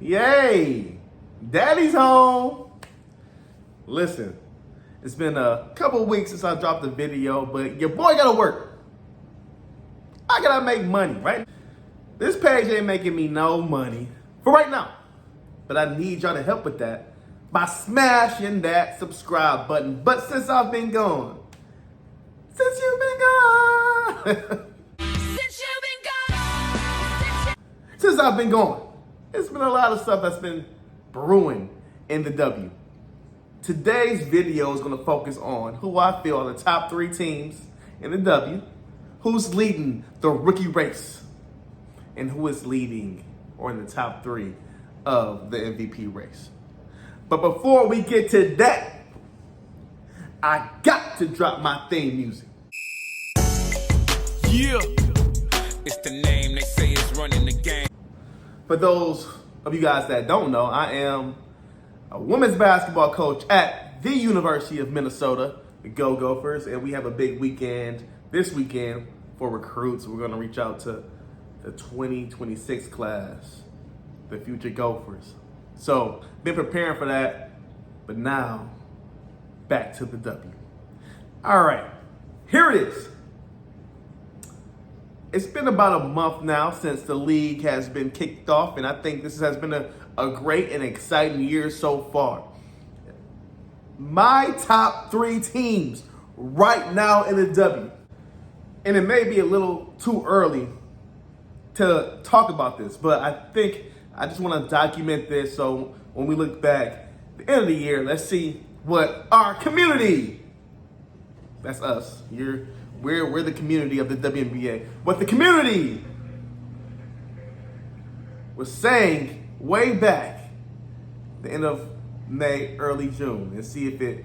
Yay! Daddy's home! Listen, it's been a couple weeks since I dropped a video, but your boy gotta work. I gotta make money, right? This page ain't making me no money for right now, but I need y'all to help with that by smashing that subscribe button. But since I've been gone, since you've been gone, since I've been gone, it's been a lot of stuff that's been brewing in the W. Today's video is going to focus on who I feel are the top 3 teams in the W, who's leading the rookie race, and who is leading or in the top 3 of the MVP race. But before we get to that, I got to drop my theme music. Yeah, it's the name they say is running the game. For those of you guys that don't know, I am a women's basketball coach at the University of Minnesota, the Go Gophers, and we have a big weekend this weekend for recruits. We're going to reach out to the 2026 class, the future Gophers. So, been preparing for that, but now, back to the W. All right, here it is. It's been about a month now since the league has been kicked off, and I think this has been a great and exciting year so far. My top 3 teams right now in the W, and it may be a little too early to talk about this, but I think I just want to document this so when we look back at the end of the year, let's see what our community, that's us, we're the community of the WNBA, what the community was saying way back the end of May, early June, and see if it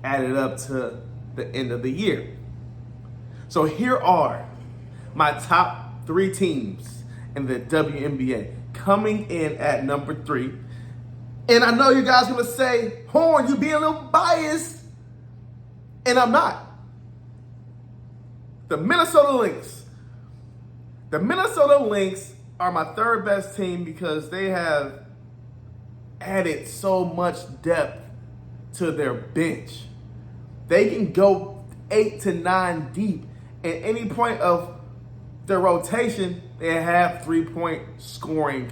added up to the end of the year. So here are my top 3 teams in the WNBA coming in at number 3. And I know you guys are gonna say, Horn, you being a little biased. And I'm not. The Minnesota Lynx. The Minnesota Lynx are my 3rd best team because they have added so much depth to their bench. They can go 8 to 9 deep. At any point of their rotation, they have 3-point scoring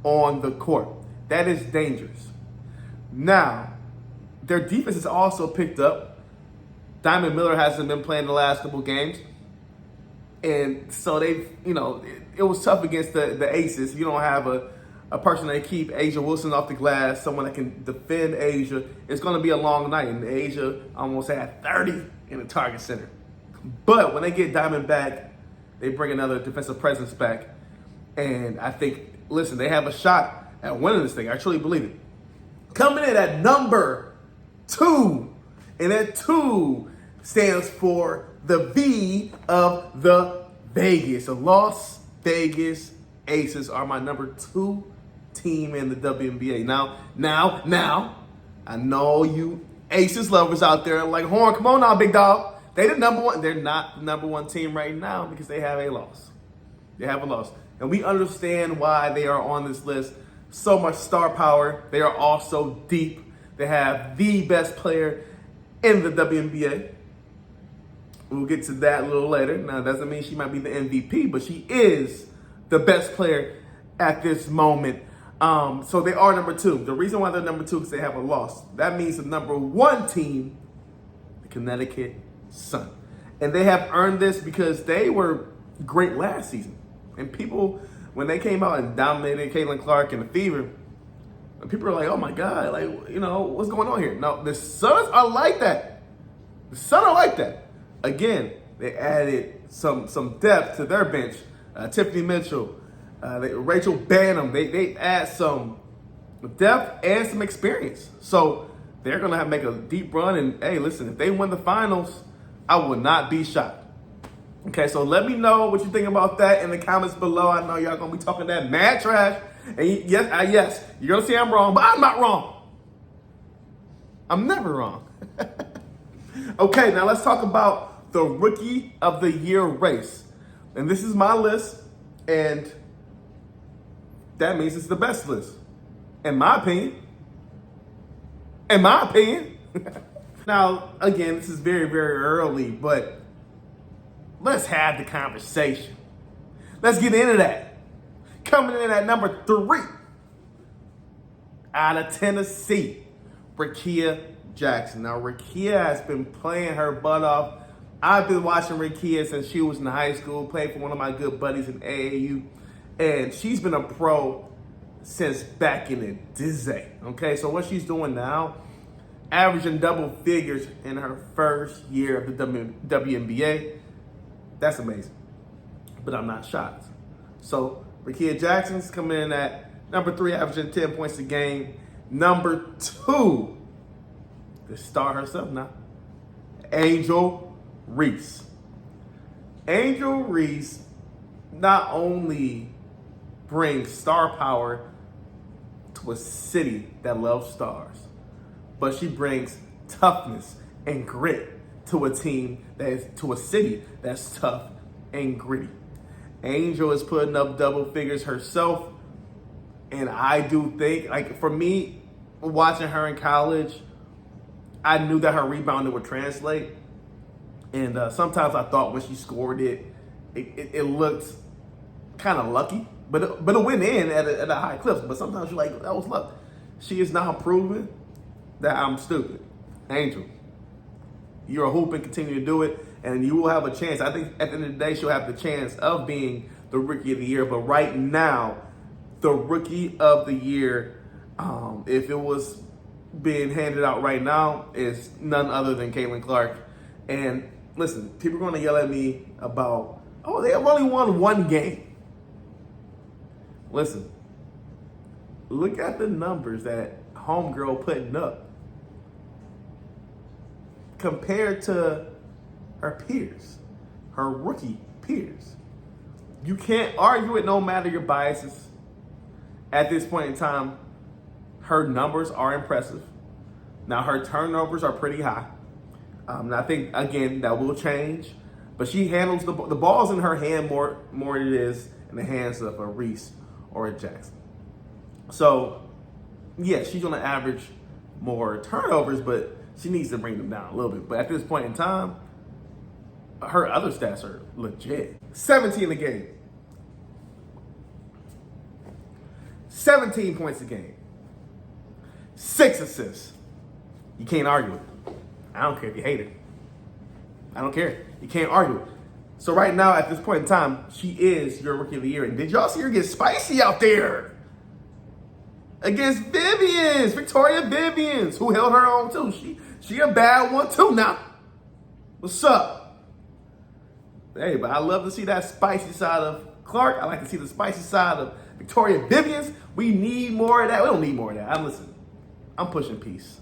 on the court. That is dangerous. Now, their defense has also picked up. Diamond Miller hasn't been playing the last couple games. And so it was tough against the Aces. If you don't have a person that keep Asia Wilson off the glass, someone that can defend Asia, it's going to be a long night. And Asia almost had 30 in the target center. But when they get Diamond back, they bring another defensive presence back. And I think, listen, they have a shot at winning this thing. I truly believe it. Coming in at number 2, and that 2 stands for the V of the Vegas. The Las Vegas Aces are my number 2 team in the WNBA. Now, I know you Aces lovers out there are like, Horn, come on now, big dog. They the number 1. They're not the number 1 team right now because they have a loss. They have a loss. And we understand why they are on this list. So much star power. They are also deep. They have the best player in the WNBA. We'll get to that a little later. Now, it doesn't mean she might be the MVP, but she is the best player at this moment. So they are number 2. The reason why they're number 2 is they have a loss. That means the number 1 team, the Connecticut Sun. And they have earned this because they were great last season. And people, when they came out and dominated Caitlin Clark and the Fever, people are like, oh my God, what's going on here? No, the Suns are like that. The Suns are like that. Again, they added some depth to their bench. Tiffany Mitchell, Rachel Banham, they add some depth and some experience. So they're going to make a deep run. And hey, listen, if they win the finals, I would not be shocked. Okay, so let me know what you think about that in the comments below. I know y'all going to be talking that mad trash. And yes, you're going to say I'm wrong, but I'm not wrong. I'm never wrong. Okay, now let's talk about the Rookie of the Year race. And this is my list. And that means it's the best list. In my opinion. In my opinion. Now, again, this is very, very early, but let's have the conversation. Let's get into that. Coming in at number 3, out of Tennessee, Rickea Jackson. Now, Rickea has been playing her butt off. I've been watching Rickea since she was in high school, played for one of my good buddies in AAU, and she's been a pro since back in the day. Okay, so what she's doing now, averaging double figures in her first year of the WNBA, that's amazing. But I'm not shocked. So Rickea Jackson's coming in at number 3, averaging 10 points a game. Number 2, the star herself now, Angel Reese. Angel Reese not only brings star power to a city that loves stars, but she brings toughness and grit to a city that's tough and gritty. Angel is putting up double figures herself, and I do think, like, for me, watching her in college, I knew that her rebounding would translate, and sometimes I thought when she scored it looked kind of lucky, but it went in at a high clip. But sometimes you're like, that was luck. She is now proving that I'm stupid. Angel, you're a hoop and continue to do it, and you will have a chance. I think at the end of the day, she'll have the chance of being the Rookie of the Year. But right now, the Rookie of the Year, if it was being handed out right now, is none other than Caitlin Clark. And listen, people are going to yell at me about, oh, they have only won one game. Listen, look at the numbers that homegirl putting up compared to her peers, her rookie peers. You can't argue it no matter your biases. At this point in time, her numbers are impressive. Now, her turnovers are pretty high. And I think, again, that will change. But she handles the ball's in her hand more than it is in the hands of a Reese or a Jackson. So, yeah, she's going to average more turnovers, but she needs to bring them down a little bit. But at this point in time, her other stats are legit. 17 a game. 17 points a game. 6 assists. You can't argue it. I don't care if you hate it. I don't care. You can't argue it. So right now, at this point in time, she is your Rookie of the Year. And did y'all see her get spicy out there? Against Victoria Vivians, who held her own too. She a bad one too now. What's up? Hey, but I love to see that spicy side of Clark. I like to see the spicy side of Victoria Vivians. We need more of that. We don't need more of that. I'm pushing peace.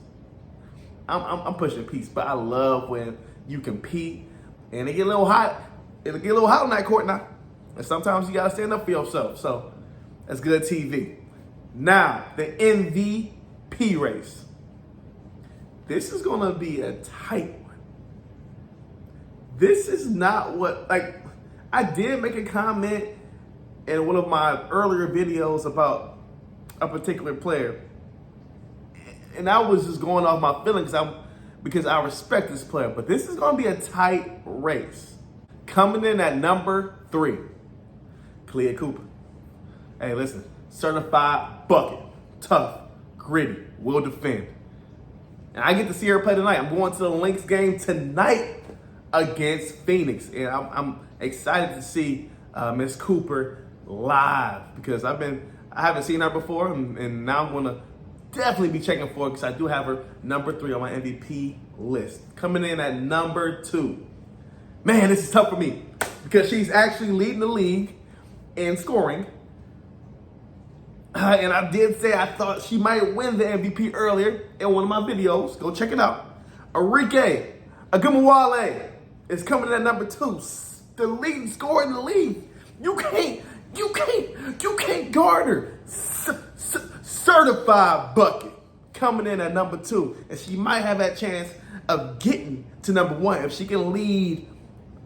I'm pushing peace, but I love when you compete and it get a little hot. It'll get a little hot on that court now. And sometimes you gotta stand up for yourself. So that's good TV. Now, the MVP race. This is gonna be a tight one. This is not what, like, I did make a comment in one of my earlier videos about a particular player. And I was just going off my feelings because I respect this player. But this is going to be a tight race. Coming in at number 3, Clea Cooper. Hey, listen, certified bucket, tough, gritty, will defend. And I get to see her play tonight. I'm going to the Lynx game tonight against Phoenix. And I'm excited to see Miss Cooper live because I haven't seen her before. And now I'm going to definitely be checking for it because I do have her number 3 on my MVP list. Coming in at number 2. Man, this is tough for me because she's actually leading the league in scoring. And I did say I thought she might win the MVP earlier in one of my videos. Go check it out. Arike Agumawale is coming in at number 2. The leading scorer in the league. You can't guard her. Certified bucket coming in at number 2, and she might have that chance of getting to number 1 if she can lead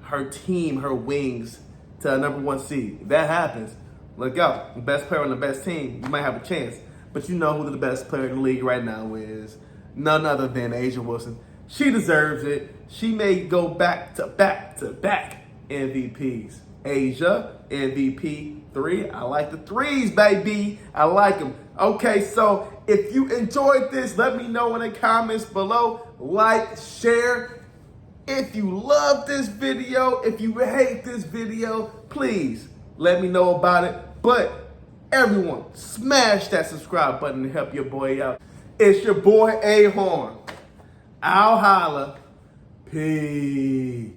her team, her wings, to a number 1 seed. If that happens, look out. The best player on the best team, you might have a chance. But you know who the best player in the league right now is. None other than Asia Wilson. She deserves it. She may go back to back MVPs. Asia, MVP 3. I like the 3s, baby. I like them. Okay, so if you enjoyed this, let me know in the comments below. Like, share. If you love this video, if you hate this video, please let me know about it. But everyone, smash that subscribe button to help your boy out. It's your boy A-Horn. I'll holla. Peace.